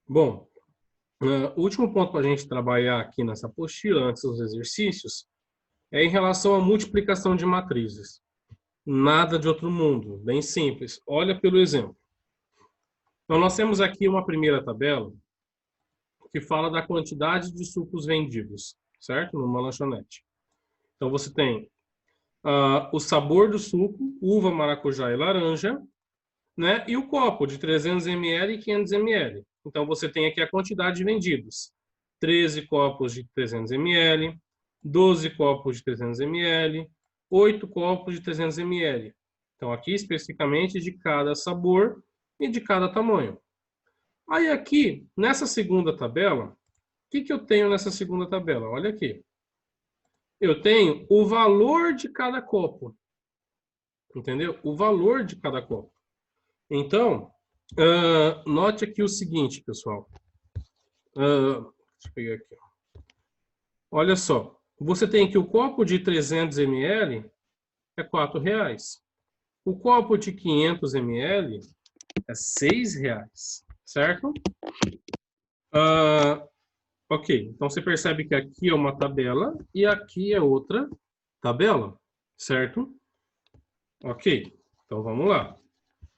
Bom, o último ponto para a gente trabalhar aqui nessa apostila, antes dos exercícios, é em relação à multiplicação de matrizes. Nada de outro mundo, bem simples. Olha pelo exemplo. Então, nós temos aqui uma primeira tabela que fala da quantidade de sucos vendidos, certo? Numa lanchonete. Então, você tem o sabor do suco, uva, maracujá e laranja, né? E o copo de 300 ml e 500 ml. Então, você tem aqui a quantidade de vendidos. 13 copos de 300 ml, 12 copos de 300 ml, 8 copos de 300 ml. Então, aqui especificamente de cada sabor e de cada tamanho. Aí aqui, nessa segunda tabela, o que eu tenho nessa segunda tabela? Olha aqui. Eu tenho o valor de cada copo. Entendeu? O valor de cada copo. Então, note aqui o seguinte, pessoal. Deixa eu pegar aqui. Olha só. Você tem aqui o copo de 300 ml é R$ 4. O copo de 500 ml é R$ 6, certo? Ok, então você percebe que aqui é uma tabela e aqui é outra tabela, certo? Ok, então vamos lá.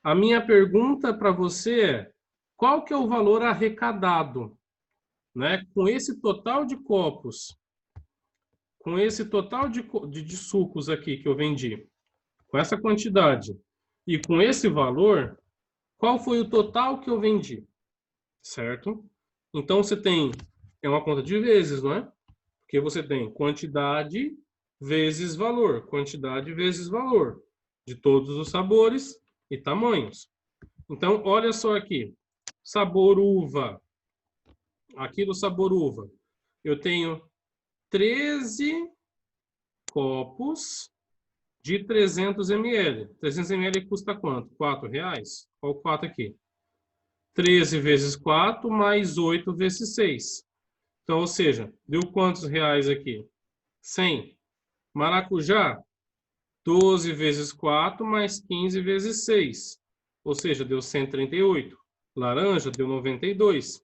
A minha pergunta para você é: qual que é o valor arrecadado, né? Com esse total de copos, com esse total de sucos aqui que eu vendi, com essa quantidade e com esse valor, qual foi o total que eu vendi, certo? Então você tem, é uma conta de vezes, não é? Porque você tem quantidade vezes valor, quantidade vezes valor, de todos os sabores e tamanhos. Então, olha só aqui, sabor uva. Aqui do sabor uva, eu tenho 13 copos de 300 ml. 300 ml custa quanto? R$ 4? Olha o 4 aqui. 13 vezes 4 mais 8 vezes 6. Então, ou seja, deu quantos reais aqui? 100. Maracujá, 12 vezes 4 mais 15 vezes 6. Ou seja, deu 138. Laranja deu 92. O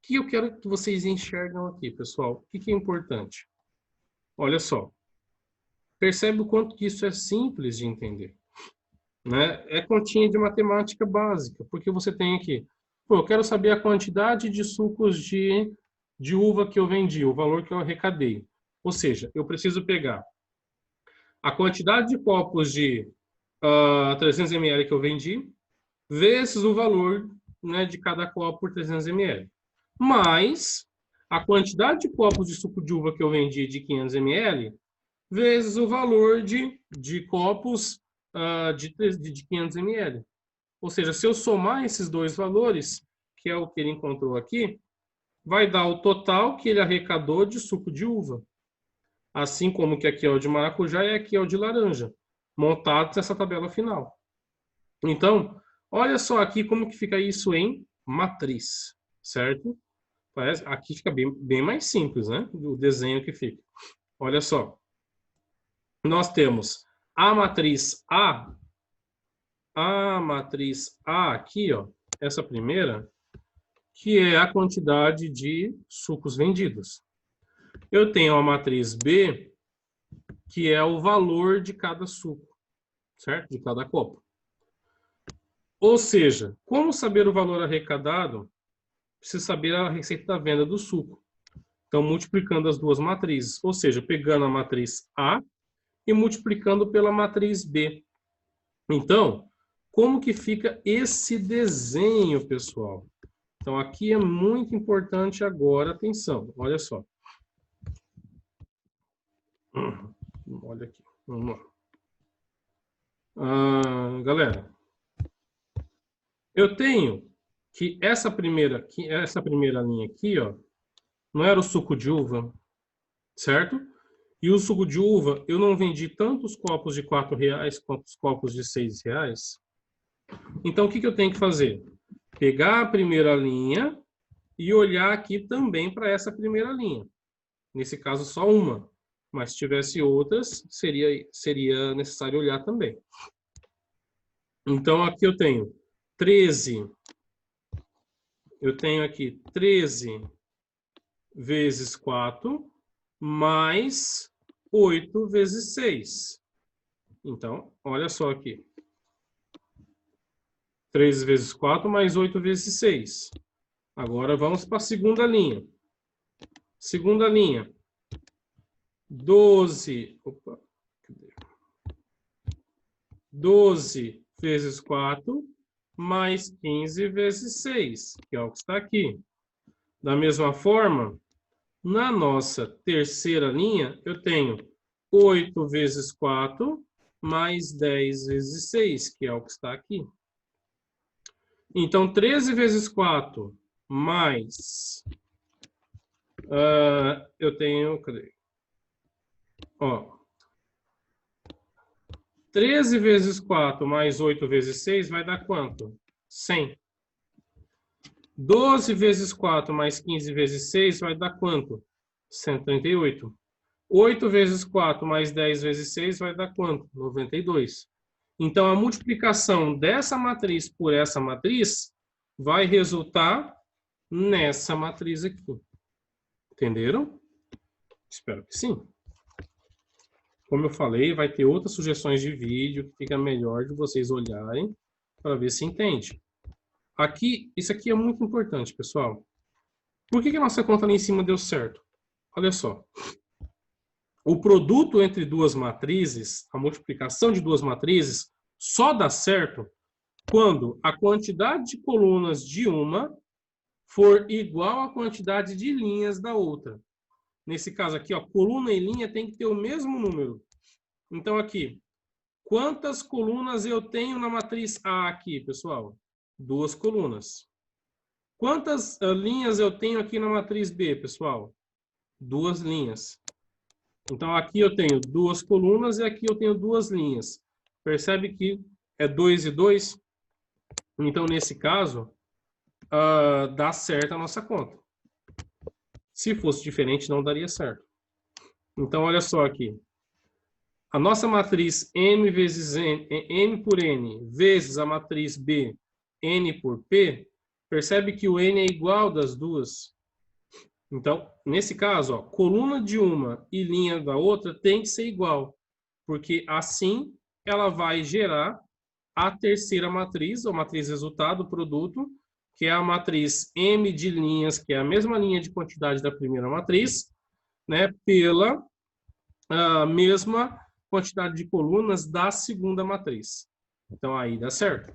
que eu quero que vocês enxergam aqui, pessoal? O que é importante? Olha só. Percebe o quanto que isso é simples de entender, né? É continha de matemática básica, porque você tem aqui, pô, eu quero saber a quantidade de sucos de uva que eu vendi, o valor que eu arrecadei. Ou seja, eu preciso pegar a quantidade de copos de 300 ml que eu vendi, vezes o valor, né, de cada copo por 300 ml. Mais a quantidade de copos de suco de uva que eu vendi de 500 ml, vezes o valor de copos de 500 ml. Ou seja, se eu somar esses dois valores, que é o que ele encontrou aqui, vai dar o total que ele arrecadou de suco de uva. Assim como que aqui é o de maracujá e aqui é o de laranja, montados nessa tabela final. Então, olha só aqui como que fica isso em matriz, certo? Aqui fica bem mais simples, né? O desenho que fica. Olha só. Nós temos a matriz A aqui, ó, essa primeira, que é a quantidade de sucos vendidos. Eu tenho a matriz B, que é o valor de cada suco, certo? De cada copo. Ou seja, como saber o valor arrecadado? Precisa saber a receita da venda do suco. Então, multiplicando as duas matrizes, ou seja, pegando a matriz A e multiplicando pela matriz B. Então, como que fica esse desenho, pessoal? Então, aqui é muito importante agora, atenção, olha só. Olha aqui, vamos lá. Galera, eu tenho que essa primeira linha aqui, ó, não era o suco de uva, certo? E o suco de uva, eu não vendi tantos copos de R$ 4 quanto os copos de R$ 6. Então, o que eu tenho que fazer? Pegar a primeira linha e olhar aqui também para essa primeira linha. Nesse caso, só uma. Mas se tivesse outras, seria necessário olhar também. Então, aqui eu tenho 13 eu tenho aqui 13 vezes 4 mais 8 vezes 6. Então, olha só aqui. 13 vezes 4 mais 8 vezes 6. Agora vamos para a segunda linha. Segunda linha. 12. Opa, cadê? 12 vezes 4 mais 15 vezes 6, que é o que está aqui. Da mesma forma, na nossa terceira linha, eu tenho 8 vezes 4 mais 10 vezes 6, que é o que está aqui. Então, 13 vezes 4 mais... eu tenho... Cadê? Ó, 13 vezes 4 mais 8 vezes 6 vai dar quanto? 100. 12 vezes 4 mais 15 vezes 6 vai dar quanto? 138. 8 vezes 4 mais 10 vezes 6 vai dar quanto? 92. Então, a multiplicação dessa matriz por essa matriz vai resultar nessa matriz aqui. Entenderam? Espero que sim. Como eu falei, vai ter outras sugestões de vídeo que fica melhor de vocês olharem para ver se entende. Aqui, isso aqui é muito importante, pessoal. Por que a nossa conta ali em cima deu certo? Olha só. O produto entre duas matrizes, a multiplicação de duas matrizes, só dá certo quando a quantidade de colunas de uma for igual à quantidade de linhas da outra. Nesse caso aqui, ó, coluna e linha tem que ter o mesmo número. Então aqui, quantas colunas eu tenho na matriz A aqui, pessoal? 2 colunas. Quantas linhas eu tenho aqui na matriz B, pessoal? 2 linhas. Então aqui eu tenho 2 colunas e aqui eu tenho 2 linhas. Percebe que é 2 e 2? Então nesse caso, dá certo a nossa conta. Se fosse diferente, não daria certo. Então olha só aqui. A nossa matriz M vezes N, M por N, vezes a matriz B, N por P, percebe que o N é igual das duas. Então, nesse caso, ó, coluna de uma e linha da outra tem que ser igual, porque assim ela vai gerar a terceira matriz, ou matriz resultado, produto, que é a matriz M de linhas, que é a mesma linha de quantidade da primeira matriz, né, pela mesma quantidade de colunas da segunda matriz. Então, aí dá certo.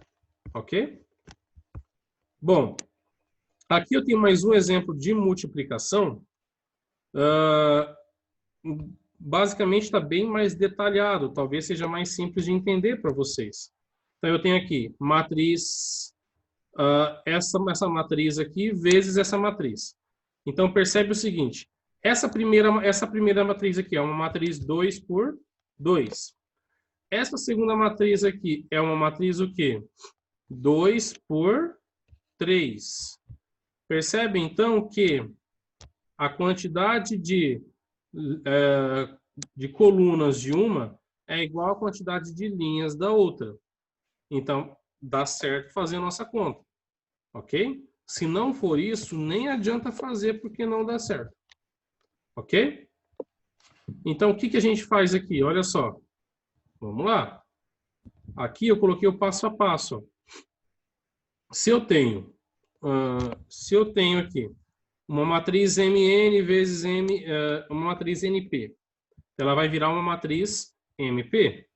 Ok? Bom, aqui eu tenho mais um exemplo de multiplicação. Basicamente está bem mais detalhado, talvez seja mais simples de entender para vocês. Então, eu tenho aqui matriz, essa matriz aqui, vezes essa matriz. Então, percebe o seguinte, essa primeira matriz aqui é uma matriz 2 por 2. Essa segunda matriz aqui é uma matriz o quê? 2 por 3. Percebe, então, que a quantidade de colunas de uma é igual à quantidade de linhas da outra. Então, dá certo fazer a nossa conta. Ok? Se não for isso, nem adianta fazer porque não dá certo. Ok? Então, o que a gente faz aqui? Olha só. Vamos lá. Aqui eu coloquei o passo a passo. Se eu tenho aqui uma matriz MN vezes uma matriz NP, ela vai virar uma matriz MP.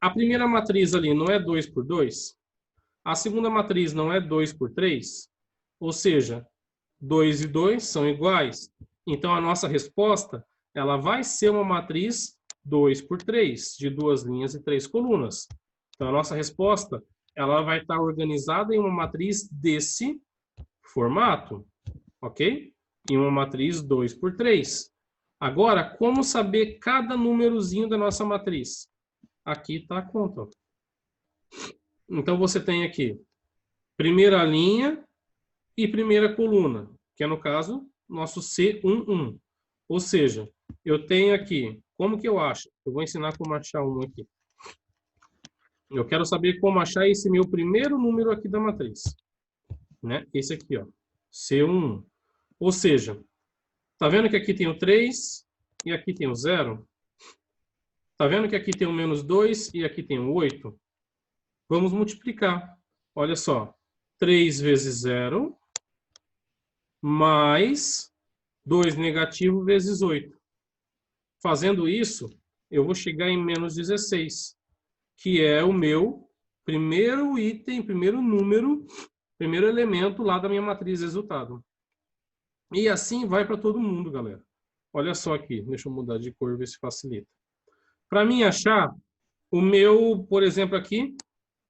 A primeira matriz ali não é 2 por 2? A segunda matriz não é 2 por 3? Ou seja, 2 e 2 são iguais. Então, a nossa resposta ela vai ser uma matriz 2 por 3, de 2 linhas e 3 colunas. Então, a nossa resposta ela vai estar organizada em uma matriz desse formato, ok? Em uma matriz 2 por 3. Agora, como saber cada númerozinho da nossa matriz? Aqui está a conta. Então, você tem aqui primeira linha e primeira coluna, que é, no caso, nosso C11. Ou seja, eu tenho aqui, como que eu acho? Eu vou ensinar como achar um aqui. Eu quero saber como achar esse meu primeiro número aqui da matriz. né? Esse aqui, ó, C11. Ou seja, tá vendo que aqui tem o 3 e aqui tem o 0? Tá vendo que aqui tem o menos 2 e aqui tem o 8? Vamos multiplicar. Olha só, 3 vezes 0 mais 2 negativo vezes 8. Fazendo isso, eu vou chegar em menos 16, que é o meu primeiro item, primeiro número, primeiro elemento lá da minha matriz de resultado. E assim vai para todo mundo, galera. Olha só aqui, deixa eu mudar de cor, ver se facilita. Para mim achar o meu, por exemplo, aqui,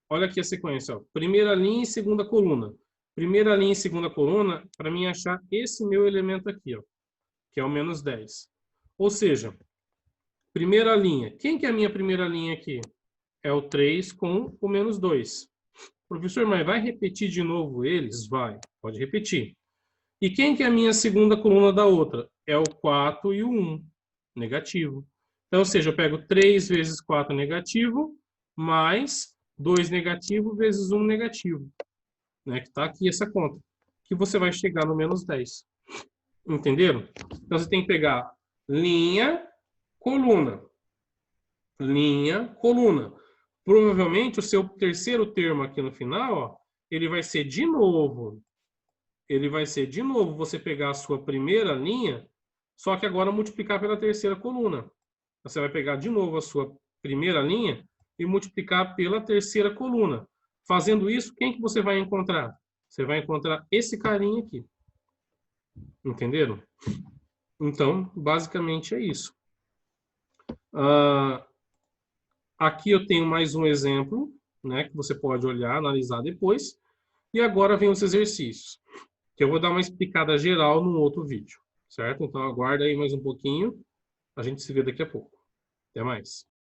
olha aqui a sequência, ó, primeira linha e segunda coluna. Primeira linha e segunda coluna, para mim achar esse meu elemento aqui, ó, que é o menos 10. Ou seja, primeira linha. Quem que é a minha primeira linha aqui? É o 3 com o menos 2. Professor, mas vai repetir de novo eles? Vai, pode repetir. E quem que é a minha segunda coluna da outra? É o 4 e o 1, negativo. Então, ou seja, eu pego 3 vezes 4 negativo, mais 2 negativo vezes 1 negativo. Né? Que está aqui essa conta. Que você vai chegar no menos 10. Entenderam? Então, você tem que pegar linha, coluna. Linha, coluna. Provavelmente, o seu terceiro termo aqui no final, ó, ele vai ser de novo. Ele vai ser de novo você pegar a sua primeira linha, só que agora multiplicar pela terceira coluna. Você vai pegar de novo a sua primeira linha e multiplicar pela terceira coluna. Fazendo isso, quem que você vai encontrar? Você vai encontrar esse carinha aqui. Entenderam? Então, basicamente é isso. Aqui eu tenho mais um exemplo, né, que você pode olhar, analisar depois. E agora vem os exercícios, que eu vou dar uma explicada geral num outro vídeo, certo? Então aguarda aí mais um pouquinho, a gente se vê daqui a pouco. Até mais.